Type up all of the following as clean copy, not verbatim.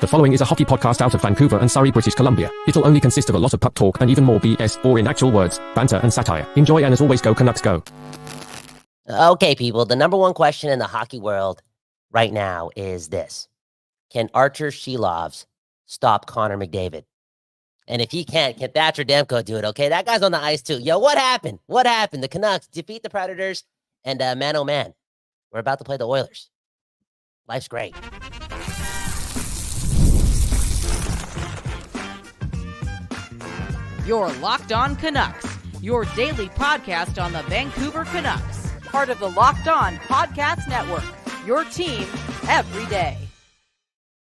The following is a hockey podcast out of Vancouver and Surrey, British Columbia. It'll only consist of a lot of puck talk and even more BS, or in actual words, banter and satire. Enjoy, and as always, go Canucks go. Okay, people, the number one question in the hockey world right now is this. Can Arturs Silovs stop Connor McDavid? And if he can't, can Thatcher Demko do it, okay? That guy's on the ice too. Yo, what happened? What happened? The Canucks defeat the Predators, and man, oh man, we're about to play the Oilers. Life's great. You're Locked On Canucks, your daily podcast on the Vancouver Canucks, part of the Locked On Podcast Network, your team every day.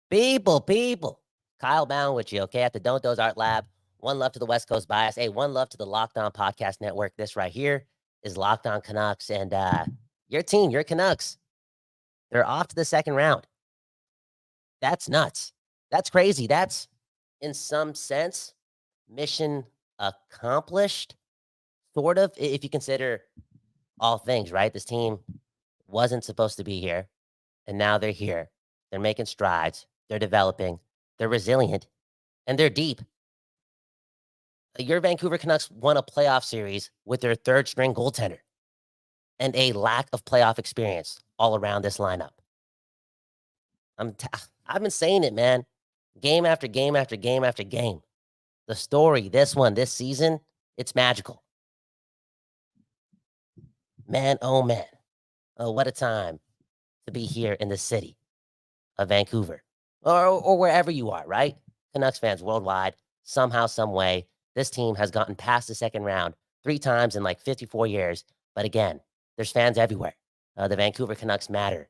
People, Kyle Bound with you, okay, at the Don't Doze Art Lab. One love to the West Coast Bias. Hey, one love to the Locked On Podcast Network. This right here is Locked On Canucks, and your team, your Canucks, they're off to the second round. That's nuts. That's crazy. That's, in some sense, mission accomplished, sort of, if you consider all things, right? This team wasn't supposed to be here, and now they're here. They're making strides. They're developing. They're resilient, and they're deep. Your Vancouver Canucks won a playoff series with their third-string goaltender and a lack of playoff experience all around this lineup. I've been saying it, man. Game after game after game after game. The story, this season, it's magical. Man, oh man. Oh, what a time to be here in the city of Vancouver. Or wherever you are, right? Canucks fans worldwide, somehow, some way, this team has gotten past the second round 3 times in like 54 years. But again, there's fans everywhere. The Vancouver Canucks matter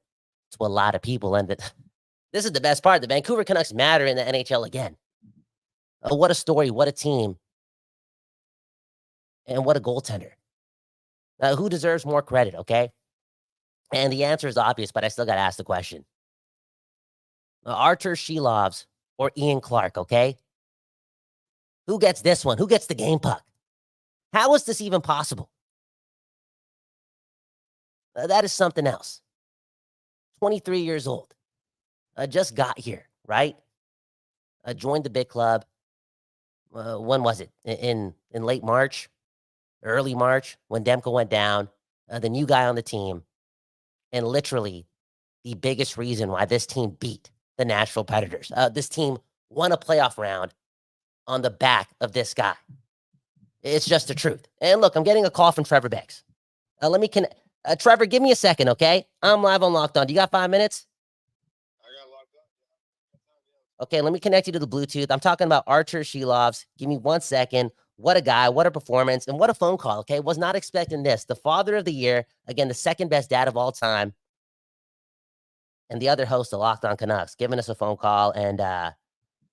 to a lot of people. And this is the best part. The Vancouver Canucks matter in the NHL again. What a story, what a team, and what a goaltender. Who deserves more credit, okay? And the answer is obvious, but I still got to ask the question. Arturs Silovs or Ian Clark, okay? Who gets this one? Who gets the game puck? How is this even possible? That is something else. 23 years old. Just got here, right? Joined the big club. When was it? In late March, early March, when Demko went down, the new guy on the team, and literally the biggest reason why this team beat the Nashville Predators. This team won a playoff round on the back of this guy. It's just the truth. And look, I'm getting a call from Trevor Beggs. Let me connect. Trevor, give me a second, okay? I'm live on Locked On. Do you got 5 minutes? Okay, let me connect you to the Bluetooth. I'm talking about Arturs Silovs. Give me 1 second. What a guy, what a performance, and what a phone call, okay? Was not expecting this. The father of the year, again, the second best dad of all time, and the other host of Locked On Canucks, giving us a phone call, and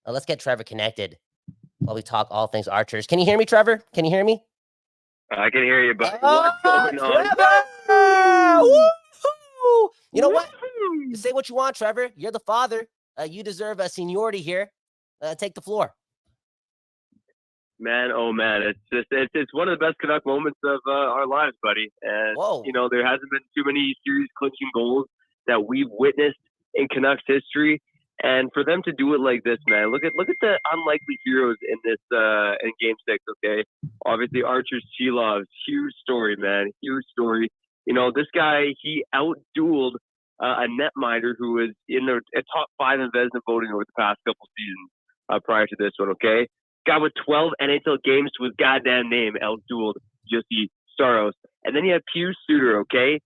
let's get Trevor connected while we talk all things Arturs. Can you hear me, Trevor? Can you hear me? I can hear you, but what's going on? Trevor! Woo-hoo! You know what? You say what you want, Trevor. You're the father. You deserve a seniority here. Take the floor. Man, oh man, it's one of the best Canuck moments of our lives, buddy. And Whoa. you know, there hasn't been too many series clinching goals that we've witnessed in Canucks history. And for them to do it like this, man, look at the unlikely heroes in this in Game 6. Okay, obviously Arturs Silovs, huge story, man, huge story. You know, this guy, he outdueled a netminder who was in the top 5 in Vezina voting over the past couple seasons prior to this one, okay? Guy with 12 NHL games to his goddamn name, outdueled Jussi Saros. And then you have Pius Suter, okay?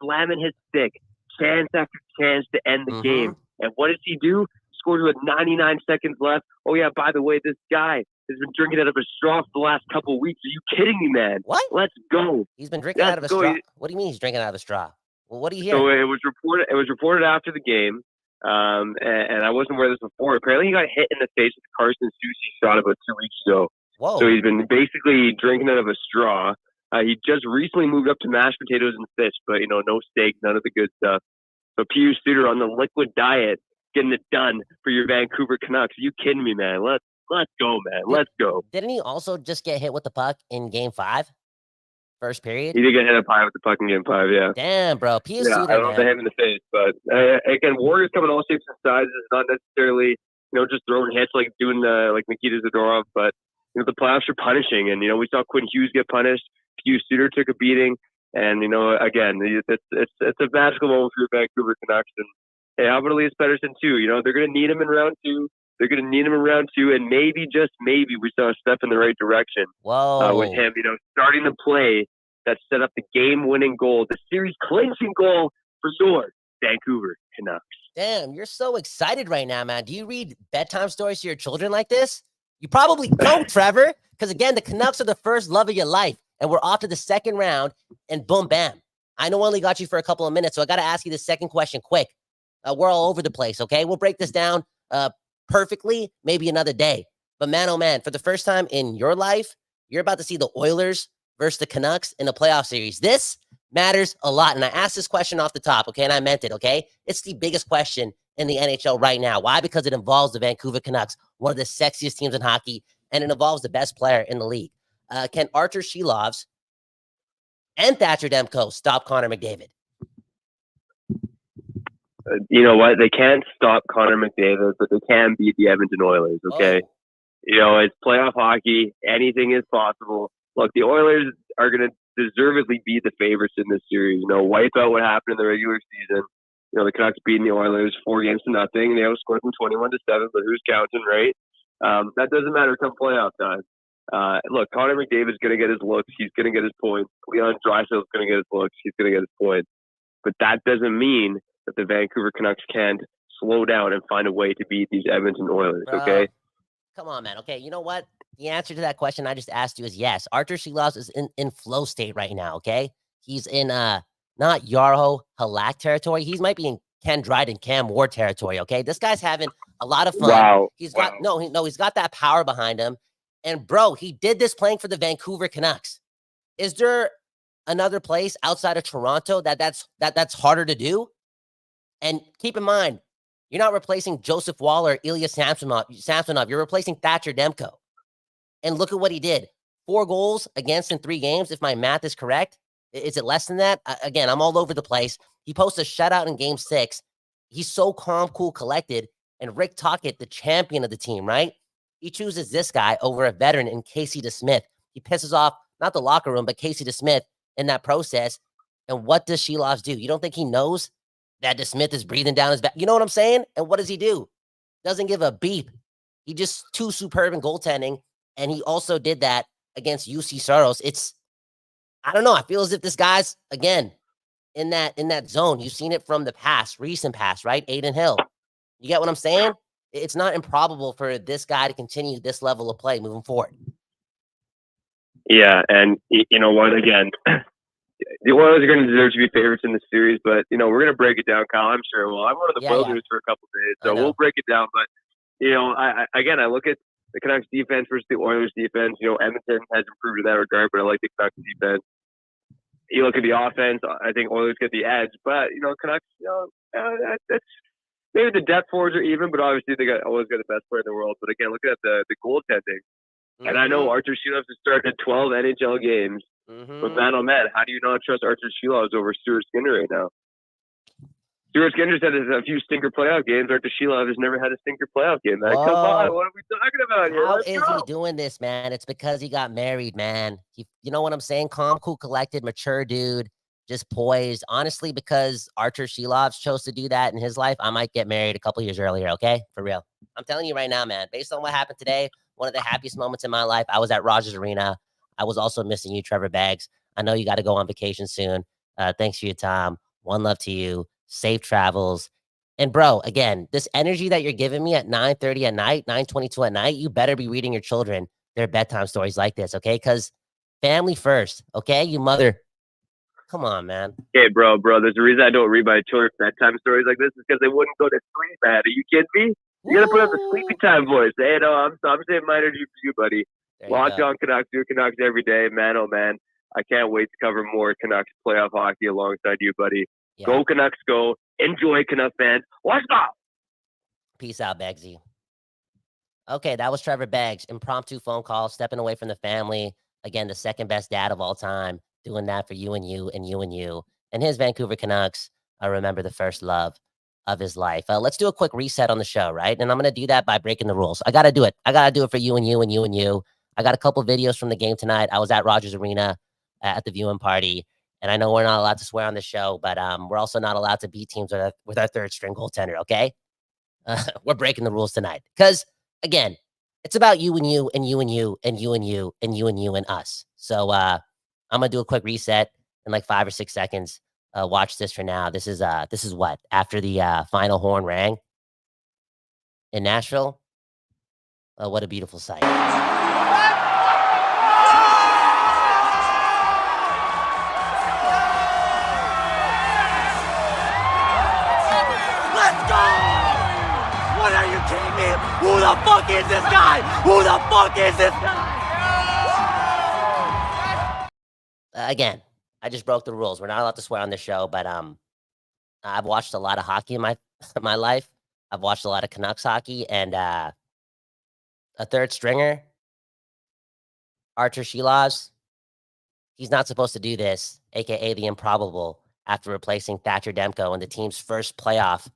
Slamming his stick, chance after chance to end the game. And what does he do? Scores with 99 seconds left. Oh, yeah, by the way, this guy has been drinking out of a straw for the last couple of weeks. Are you kidding me, man? What? Let's go. He's been drinking out of a straw? What do you mean he's drinking out of a straw? Well, what do you hear? So it was reported after the game, and I wasn't aware of this before. Apparently, he got hit in the face with the Carson Soucy shot about 2 weeks ago. Whoa. So he's been basically drinking out of a straw. He just recently moved up to mashed potatoes and fish, but, you know, no steak, none of the good stuff. So Pius Suter on the liquid diet, getting it done for your Vancouver Canucks. Are you kidding me, man? Let's go, man. Let's go. Didn't he also just get hit with the puck in Game 5? First period? He did get hit up high with the puck in Game 5, yeah. Damn, bro. Pius Suter, I don't know if they hit him in the face, but again, Warriors come in all shapes and sizes. Not necessarily just throwing hits like doing like Nikita Zadorov. But the playoffs are punishing, and we saw Quinn Hughes get punished. Hughes Suter took a beating, and again, it's a magical moment for your Vancouver Canucks. And hey, how about Elias Pettersson too? They're going to need him in round 2. They're going to need him in round 2, and maybe, just maybe, we saw a step in the right direction with him, starting the play that set up the game-winning goal, the series-clinching goal for your Vancouver Canucks. Damn, you're so excited right now, man. Do you read bedtime stories to your children like this? You probably don't, Trevor, because, again, the Canucks are the first love of your life, and we're off to the second round, and boom, bam. I know I only got you for a couple of minutes, so I got to ask you the second question quick. We're all over the place, okay? We'll break this down perfectly, maybe another day. But, man, oh, man, for the first time in your life, you're about to see the Oilers versus the Canucks in a playoff series. This matters a lot. And I asked this question off the top, okay? And I meant it, okay? It's the biggest question in the NHL right now. Why? Because it involves the Vancouver Canucks, one of the sexiest teams in hockey, and it involves the best player in the league. Can Arturs Silovs and Thatcher Demko stop Connor McDavid? You know what? They can't stop Connor McDavid, but they can beat the Edmonton Oilers, okay? It's playoff hockey. Anything is possible. Look, the Oilers are going to deservedly be the favorites in this series. Wipe out what happened in the regular season. The Canucks beating the Oilers 4-0. They outscored them 21-7, but who's counting, right? That doesn't matter come playoff time. Look, Connor McDavid's going to get his looks. He's going to get his points. Leon Draisaitl's going to get his looks. He's going to get his points. But that doesn't mean that the Vancouver Canucks can't slow down and find a way to beat these Edmonton Oilers, okay? Come on, man. Okay, you know what? The answer to that question I just asked you is yes. Arturs Silovs is in flow state right now, okay? He's in not Yarho Halak territory. He might be in Ken Dryden, Cam Ward territory, okay? This guy's having a lot of fun. Wow. He's got he's got that power behind him. And bro, he did this playing for the Vancouver Canucks. Is there another place outside of Toronto that's harder to do? And keep in mind, you're not replacing Joseph Waller, Ilya Samsonov. You're replacing Thatcher Demko. And look at what he did. 4 goals against in 3 games, if my math is correct. Is it less than that? Again, I'm all over the place. He posts a shutout in Game 6. He's so calm, cool, collected. And Rick Tocchet, the champion of the team, right? He chooses this guy over a veteran in Casey DeSmith. He pisses off, not the locker room, but Casey DeSmith in that process. And what does Silovs do? You don't think he knows that DeSmith is breathing down his back? You know what I'm saying? And what does he do? Doesn't give a beep. He just too superb in goaltending. And he also did that against UC Saros. I don't know. I feel as if this guy's, again, in that zone. You've seen it from the past, recent past, right? Aiden Hill. You get what I'm saying? It's not improbable for this guy to continue this level of play moving forward. Yeah, and you know what? Again, the Oilers are going to deserve to be favorites in the series, but we're going to break it down, Kyle. I'm sure. Well, I'm one of the Oilers for a couple of days, so we'll break it down. But I look at the Canucks defense versus the Oilers defense. Edmonton has improved in that regard, but I like the Canucks defense. You look at the offense, I think Oilers get the edge, but Canucks, that's maybe the depth forwards are even, but obviously they always got the best player in the world. But again, look at the goaltending. Mm-hmm. And I know Arturs Silovs has started 12 NHL games, but man, oh man, how do you not trust Arturs Silovs over Stuart Skinner right now? Stuart Skinner's had a few stinker playoff games. Arturs Silovs has never had a stinker playoff game, man. Come on, what are we talking about here? How is he doing this, man? It's because he got married, man. You know what I'm saying? Calm, cool, collected, mature dude, just poised. Honestly, because Arturs Silovs chose to do that in his life, I might get married a couple years earlier, okay? For real. I'm telling you right now, man, based on what happened today, one of the happiest moments in my life, I was at Rogers Arena. I was also missing you, Trevor Baggs. I know you got to go on vacation soon. Thanks for your time. One love to you. Safe travels. And bro, again, this energy that you're giving me at 9:30 at night, 9:22 at night, you better be reading your children their bedtime stories like this, okay? Because family first, okay? You mother. Come on, man. Hey, bro, there's a reason I don't read my children bedtime stories like this is because they wouldn't go to sleep, man. Are you kidding me? You got to put up the sleepy time voice. Hey, no, I'm saying my energy for you, buddy. Locked on Canucks, do Canucks every day. Man, oh, man. I can't wait to cover more Canucks playoff hockey alongside you, buddy. Yeah. Go Canucks, go. Enjoy, Canucks fans. Let's go. Peace out, Baggsy. Okay, that was Trevor Baggs. Impromptu phone call, stepping away from the family. Again, the second best dad of all time. Doing that for you and you and you and you. And his Vancouver Canucks, I remember the first love of his life. Let's do a quick reset on the show, right? And I'm going to do that by breaking the rules. I got to do it. I got to do it for you and you and you and you. I got a couple videos from the game tonight. I was at Rogers Arena at the viewing party. And I know we're not allowed to swear on the show, but we're also not allowed to beat teams with our third string goaltender, okay? We're breaking the rules tonight. Because, again, it's about you and you and you and you and you and you and you and you and us. So I'm going to do a quick reset in like 5 or 6 seconds. Watch this for now. This is what? After the final horn rang in Nashville. What a beautiful sight. What are you kidding me? Who the fuck is this guy? Who the fuck is this guy? Again, I just broke the rules. We're not allowed to swear on this show, but I've watched a lot of hockey in my life. I've watched a lot of Canucks hockey, and a third stringer, Arturs Silovs, he's not supposed to do this, aka the improbable, after replacing Thatcher Demko in the team's first playoff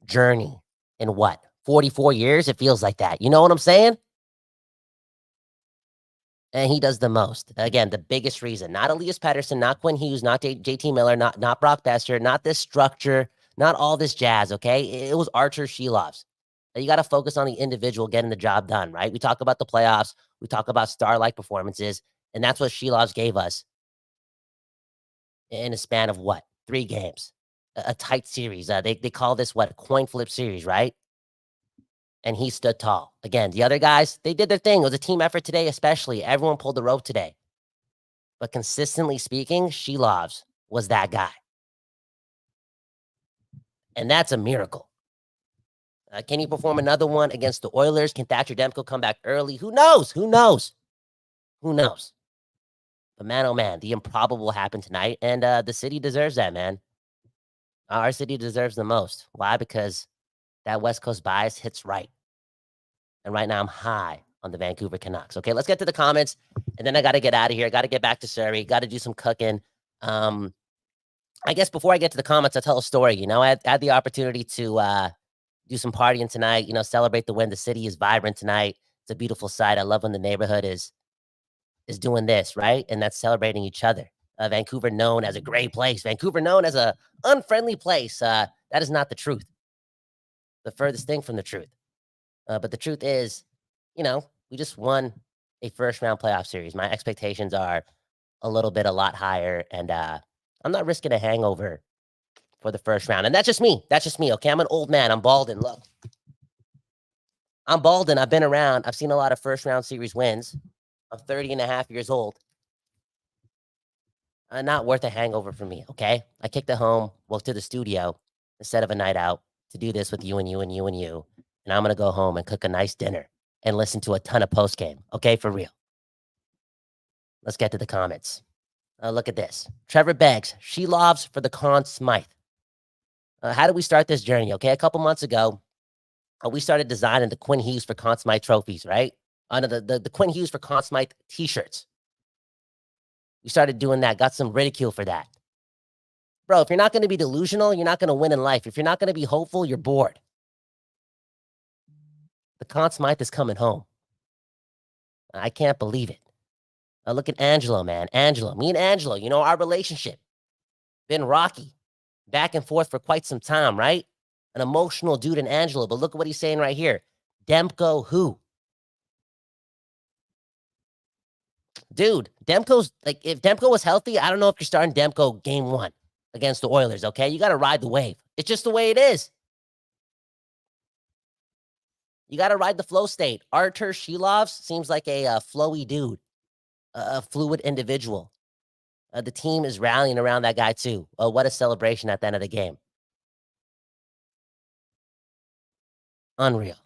journey in what, 44 years? It feels like that. You know what I'm saying? And he does the most. Again, the biggest reason. Not Elias Pettersson, not Quinn Hughes, not JT Miller, not Brock Besser, not this structure, not all this jazz, okay? It was Arturs Silovs. You got to focus on the individual getting the job done, right? We talk about the playoffs. We talk about star-like performances, and that's what Silovs gave us in a span of what? 3 games. A tight series. They call this, what, a coin flip series, right? And he stood tall. Again, the other guys, they did their thing. It was a team effort today, especially. Everyone pulled the rope today. But consistently speaking, Silovs was that guy. And that's a miracle. Can he perform another one against the Oilers? Can Thatcher Demko come back early? Who knows? Who knows? Who knows? But man, oh man, the improbable happened tonight. And the city deserves that, man. Our city deserves the most. Why? Because that West Coast bias hits right. And right now I'm high on the Vancouver Canucks. Okay, let's get to the comments. And then I got to get out of here. I got to get back to Surrey. Got to do some cooking. I guess before I get to the comments, I'll tell a story. You know, I had the opportunity to do some partying tonight, you know, celebrate the win. The city is vibrant tonight. It's a beautiful sight. I love when the neighborhood is doing this, right? And that's celebrating each other. Vancouver known as a great place. Vancouver known as a unfriendly place. That is not the truth. The furthest thing from the truth. But the truth is, you know, we just won a first-round playoff series. My expectations are a lot higher, and I'm not risking a hangover for the first round. And that's just me. That's just me, okay? I'm an old man. I'm balding. Look. I'm balding. I've been around. I've seen a lot of first-round series wins. I'm 30 and a half years old. Not worth a hangover for me, okay? I kicked it home, walked to the studio instead of a night out to do this with you and you and you and you. And I'm going to go home and cook a nice dinner and listen to a ton of post-game, okay? For real. Let's get to the comments. Look at this. Trevor Beggs, Silovs for the Conn Smythe. How did we start this journey, okay? A couple months ago, we started designing the Quinn Hughes for Conn Smythe trophies, right? The Quinn Hughes for Conn Smythe t-shirts. We started doing that, got some ridicule for that. Bro, if you're not going to be delusional, you're not going to win in life. If you're not going to be hopeful, you're bored. The Conn Smythe is coming home. I can't believe it. Look at Angelo, man. Angelo, me and Angelo, you know, our relationship. Been rocky. Back and forth for quite some time, right? An emotional dude in Angelo, but look at what he's saying right here. Demko who? Dude, Demko's, like, if Demko was healthy, I don't know if you're starting Demko game 1 against the Oilers, okay? You got to ride the wave. It's just the way it is. You got to ride the flow state. Arturs Silovs seems like a flowy dude, a fluid individual. The team is rallying around that guy too. What a celebration at the end of the game. Unreal.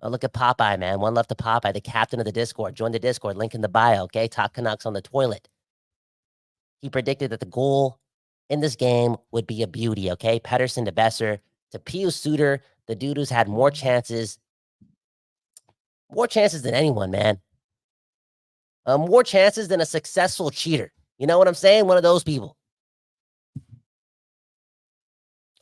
Look at Popeye, man. One love to Popeye, the captain of the Discord. Join the Discord. Link in the bio, okay? Talk Canucks on the toilet. He predicted that the goal in this game would be a beauty, okay? Pettersson to Besser to Pius Suter, the dude who's had more chances than anyone, man. More chances than a successful cheater. You know what I'm saying? One of those people.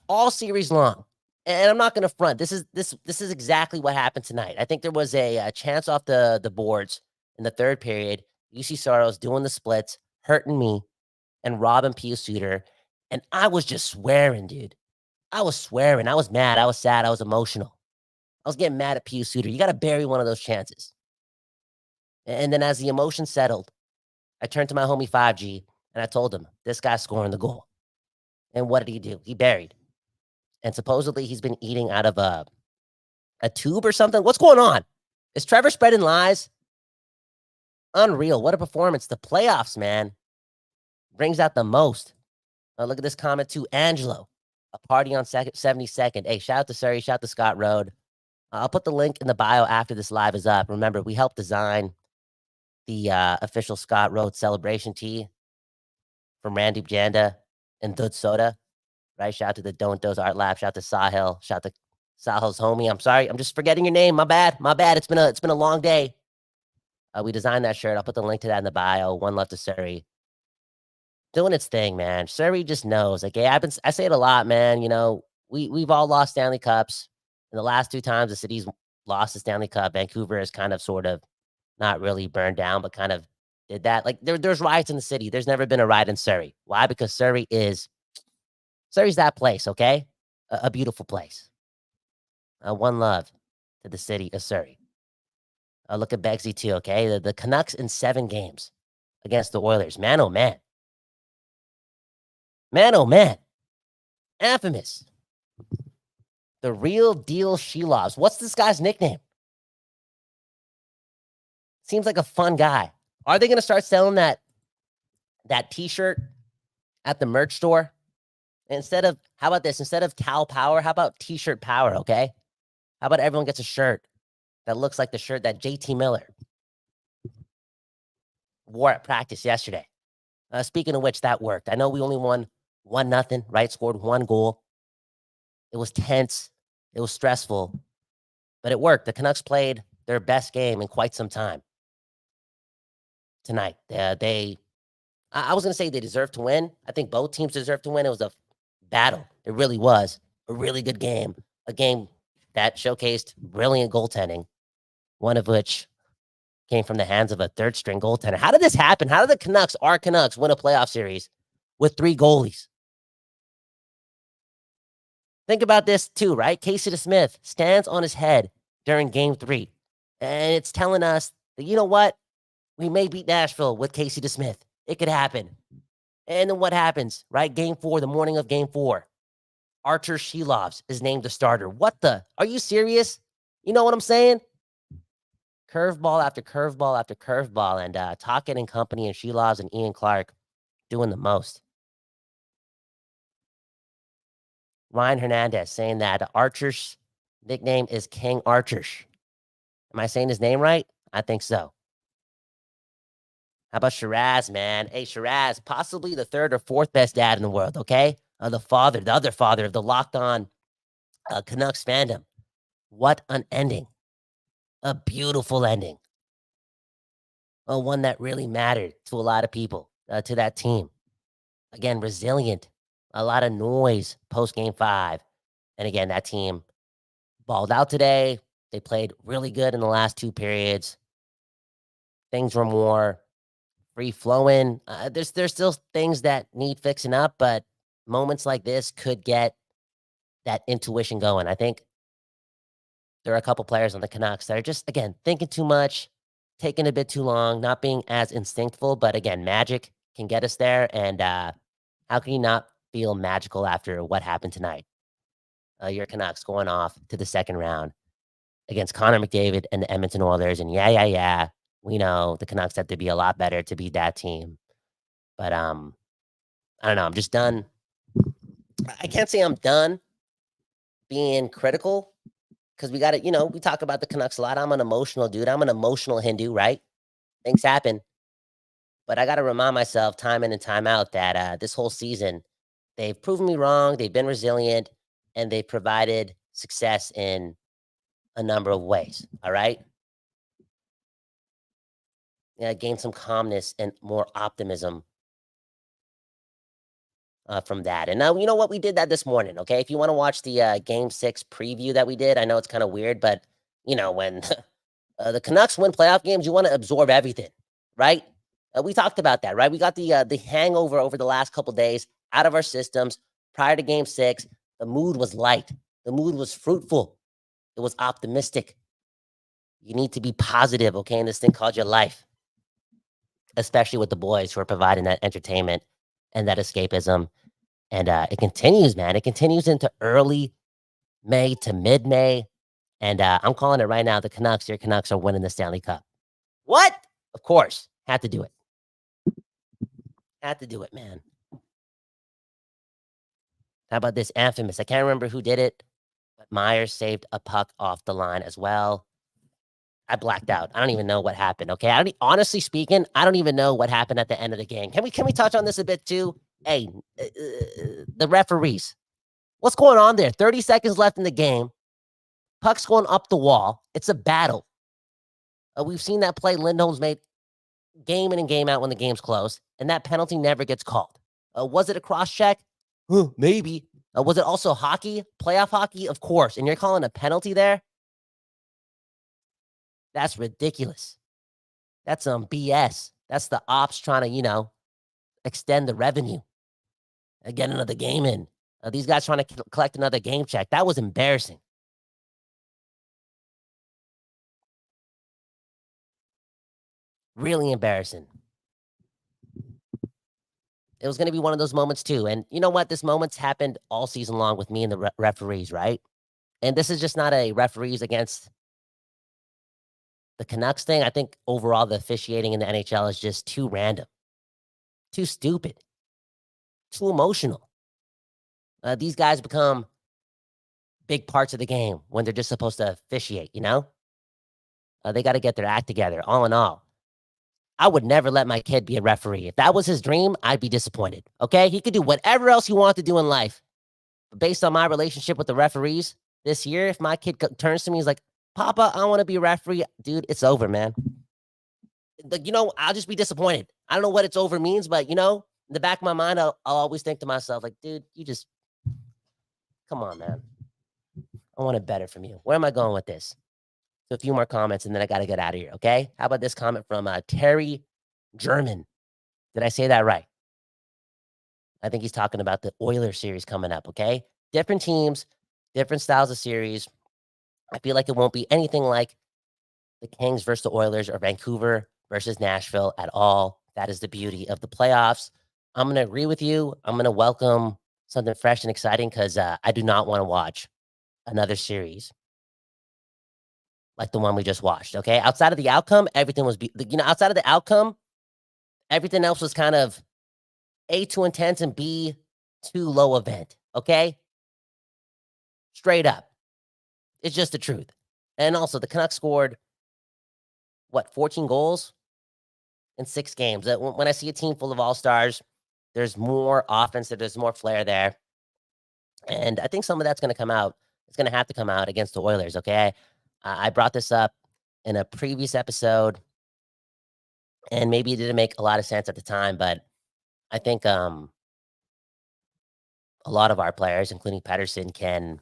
all series long. And I'm not going to front. This is exactly what happened tonight. I think there was a chance off the boards in the third period. UC Soros doing the splits, hurting me, and robbing Pius Suter. And I was just swearing, dude. I was swearing. I was mad. I was sad. I was emotional. I was getting mad at Pius Suter. You got to bury one of those chances. And then as the emotion settled, I turned to my homie 5G and I told him, this guy's scoring the goal. And what did he do? He buried. And supposedly he's been eating out of a tube or something. What's going on? Is Trevor spreading lies? Unreal. What a performance. The playoffs, man. Brings out the most. Look at this comment too. Angelo, a party on 72nd. Hey, shout out to Surrey. Shout out to Scott Road. I'll put the link in the bio after this live is up. Remember, we helped design the official Scott Road celebration tee from Randy Janda and Dud Soda. Right? Shout out to the Don't Doze Art Lab. Shout out to Sahil. Shout out to Sahil's homie. I'm sorry. I'm just forgetting your name. My bad. My bad. It's been a long day. We designed that shirt. I'll put the link to that in the bio. One love to Surrey. Doing its thing, man. Surrey just knows. Like, hey, I say it a lot, man. You know, we've all lost Stanley Cups. In the last 2 times the city's lost the Stanley Cup, Vancouver is kind of sort of not really burned down, but kind of did that. Like there's riots in the city. There's never been a riot in Surrey. Why? Because Surrey's that place, okay? A beautiful place. One love to the city of Surrey. Look at Begsy too, okay? The Canucks in 7 games against the Oilers. Man, oh man. Man, oh man. Infamous. The real deal Silovs. What's this guy's nickname? Seems like a fun guy. Are they going to start selling that t-shirt at the merch store? How about this? Instead of Cal Power, how about T-shirt Power, okay? How about everyone gets a shirt that looks like the shirt that JT Miller wore at practice yesterday? Speaking of which, that worked. I know we only won 1-0, right? Scored 1 goal. It was tense. It was stressful, but it worked. The Canucks played their best game in quite some time tonight. I was going to say they deserve to win. I think both teams deserve to win. It was a battle. It really was a really good game, a game that showcased brilliant goaltending, one of which came from the hands of a third-string goaltender. How did this happen? How did the Canucks, our Canucks, win a playoff series with 3 goalies? Think about this too, right? Casey DeSmith stands on his head during game 3. And it's telling us that, you know what? We may beat Nashville with Casey DeSmith. It could happen. And then what happens, right? Game 4, the morning of game 4. Arturs Silovs is named the starter. What the? Are you serious? You know what I'm saying? Curveball after curveball after curveball. And Tocchet and company and Silovs and Ian Clark doing the most. Ryan Hernandez saying that Archer's nickname is King Arturs. Am I saying his name right? I think so. How about Shiraz, man? Hey, Shiraz, possibly the 3rd or 4th best dad in the world, okay? The other father of the Locked On Canucks fandom. What an ending. A beautiful ending. One that really mattered to a lot of people, to that team. Again, resilient. A lot of noise post game 5. And again, that team balled out today. They played really good in the last 2 periods. Things were more free-flowing. There's still things that need fixing up, but moments like this could get that intuition going. I think there are a couple players on the Canucks that are just, again, thinking too much, taking a bit too long, not being as instinctful. But again, magic can get us there. And how can you not feel magical after what happened tonight? Your Canucks going off to the 2nd round against Connor McDavid and the Edmonton Oilers. And yeah. We know the Canucks have to be a lot better to beat that team. But I don't know. I'm just done. I can't say I'm done being critical because we got to, we talk about the Canucks a lot. I'm an emotional dude. I'm an emotional Hindu, right? Things happen. But I got to remind myself time in and time out that this whole season, they've proven me wrong. They've been resilient, and they've provided success in a number of ways. All right. Gain some calmness and more optimism from that. And you know what? We did that this morning. Okay. If you want to watch the game 6 preview that we did, I know it's kind of weird, but when the Canucks win playoff games, you want to absorb everything, right? We talked about that, right? We got the hangover over the last couple days out of our systems prior to game 6. The mood was light. The mood was fruitful. It was optimistic. You need to be positive, okay, in this thing called your life, especially with the boys who are providing that entertainment and that escapism. And it continues, man. It continues into early May to mid-May. And I'm calling it right now. Your Canucks are winning the Stanley Cup. What? Of course. Had to do it. Had to do it, man. How about this infamous? I can't remember who did it, but Myers saved a puck off the line as well. I blacked out. I don't even know what happened. Okay. Honestly speaking, I don't even know what happened at the end of the game. Can we touch on this a bit too? Hey, the referees. What's going on there? 30 seconds left in the game. Puck's going up the wall. It's a battle. We've seen that play Lindholm's made game in and game out when the game's close, and that penalty never gets called. Was it a cross check? Maybe. Was it also hockey? Playoff hockey? Of course. And you're calling a penalty there? That's ridiculous. That's some BS. That's the ops trying to, extend the revenue. Get another game in. These guys trying to collect another game check. That was embarrassing. Really embarrassing. It was going to be one of those moments too. And you know what? This moment's happened all season long with me and the referees, right? And this is just not a referees against the Canucks thing. I think overall the officiating in the NHL is just too random, too stupid, too emotional. These guys become big parts of the game when they're just supposed to officiate, They got to get their act together, all in all. I would never let my kid be a referee. If that was his dream, I'd be disappointed, okay? He could do whatever else he wanted to do in life. But based on my relationship with the referees this year, if my kid turns to me, he's like, Papa, I want to be a referee. Dude, it's over, man. I'll just be disappointed. I don't know what it's over means, but, in the back of my mind, I'll always think to myself, like, dude, come on, man. I want it better from you. Where am I going with this? So a few more comments, and then I got to get out of here, okay? How about this comment from Terry German? Did I say that right? I think he's talking about the Oilers series coming up, okay? Different teams, different styles of series. I feel like it won't be anything like the Kings versus the Oilers or Vancouver versus Nashville at all. That is the beauty of the playoffs. I'm going to agree with you. I'm going to welcome something fresh and exciting because I do not want to watch another series like the one we just watched, okay? Outside of the outcome, everything was, outside of the outcome, everything else was kind of A, too intense, and B, too low event, okay? Straight up. It's just the truth. And also, the Canucks scored, 14 goals in 6 games? When I see a team full of all-stars, there's more offense, there's more flair there. And I think some of that's going to come out. It's going to have to come out against the Oilers, okay? I brought this up in a previous episode, and maybe it didn't make a lot of sense at the time, but I think a lot of our players, including Pettersson, can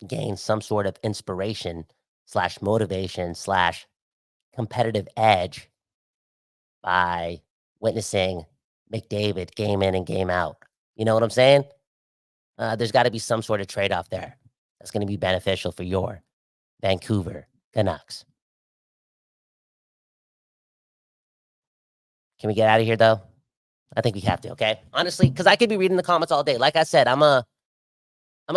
gain some sort of inspiration / motivation / competitive edge by witnessing McDavid game in and game out. You know what I'm saying? There's got to be some sort of trade-off there that's going to be beneficial for your Vancouver Canucks. Can we get out of here, though? I think we have to, okay? Honestly, because I could be reading the comments all day. Like I said, I'm a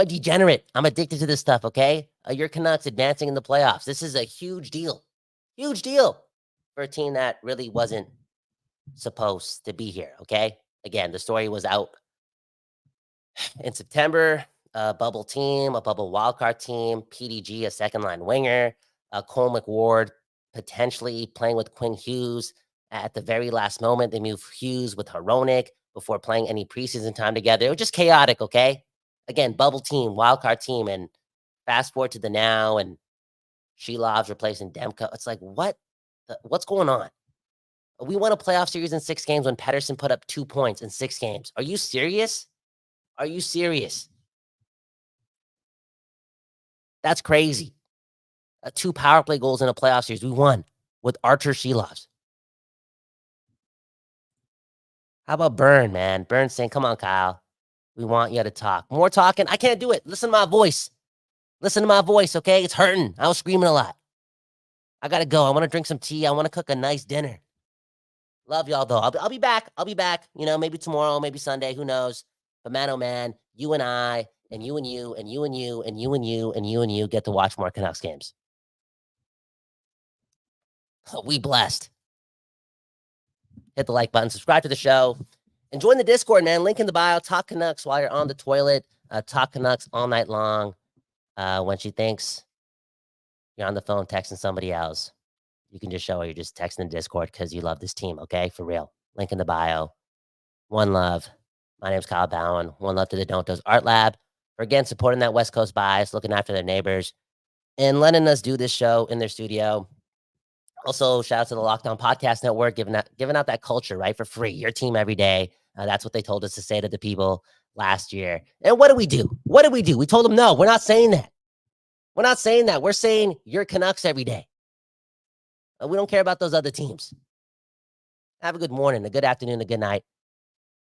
degenerate. I'm addicted to this stuff, okay? Your Canucks advancing in the playoffs. This is a huge deal. Huge deal for a team that really wasn't supposed to be here, okay? Again, the story was out in September. A bubble team, a bubble wildcard team, PDG, a second-line winger, Cole McWard potentially playing with Quinn Hughes. At the very last moment, they moved Hughes with Hronek before playing any preseason time together. It was just chaotic, okay? Again, bubble team, wildcard team, and fast forward to the now, and Silovs replacing Demko. It's like, what's going on? We won a playoff series in 6 games when Pettersson put up 2 points in 6 games. Are you serious? Are you serious? That's crazy. 2 power play goals in a playoff series. We won with Arturs Silovs. How about Burn, man? Burn saying, come on, Kyle. We want you to talk. More talking? I can't do it. Listen to my voice. Listen to my voice, okay? It's hurting. I was screaming a lot. I got to go. I want to drink some tea. I want to cook a nice dinner. Love y'all, though. I'll be back. I'll be back. You know, maybe tomorrow, maybe Sunday. Who knows? But man, oh man, you and I, and you and you, and you and you, and you and you, and you and you get to watch more Canucks games. We blessed. Hit the like button. Subscribe to the show. And join the Discord, man. Link in the bio. Talk Canucks while you're on the toilet. Talk Canucks all night long. When she thinks you're on the phone texting somebody else, you can just show her you're just texting the Discord because you love this team, okay? For real. Link in the bio. One love. My name's Kyle Bowen. One love to the Don't Doze Art Lab for, again, supporting that West Coast bias, looking after their neighbors, and letting us do this show in their studio. Also, shout out to the Locked On Podcast Network, giving out that culture, right, for free. Your team every day. That's what they told us to say to the people last year. And what do we do? What did we do? We told them, no, we're not saying that. We're not saying that. We're saying you're Canucks every day. We don't care about those other teams. Have a good morning, a good afternoon, a good night.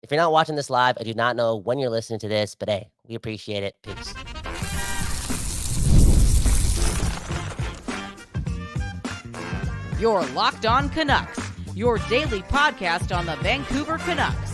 If you're not watching this live, I do not know when you're listening to this, but hey, we appreciate it. Peace. You're Locked On Canucks, your daily podcast on the Vancouver Canucks,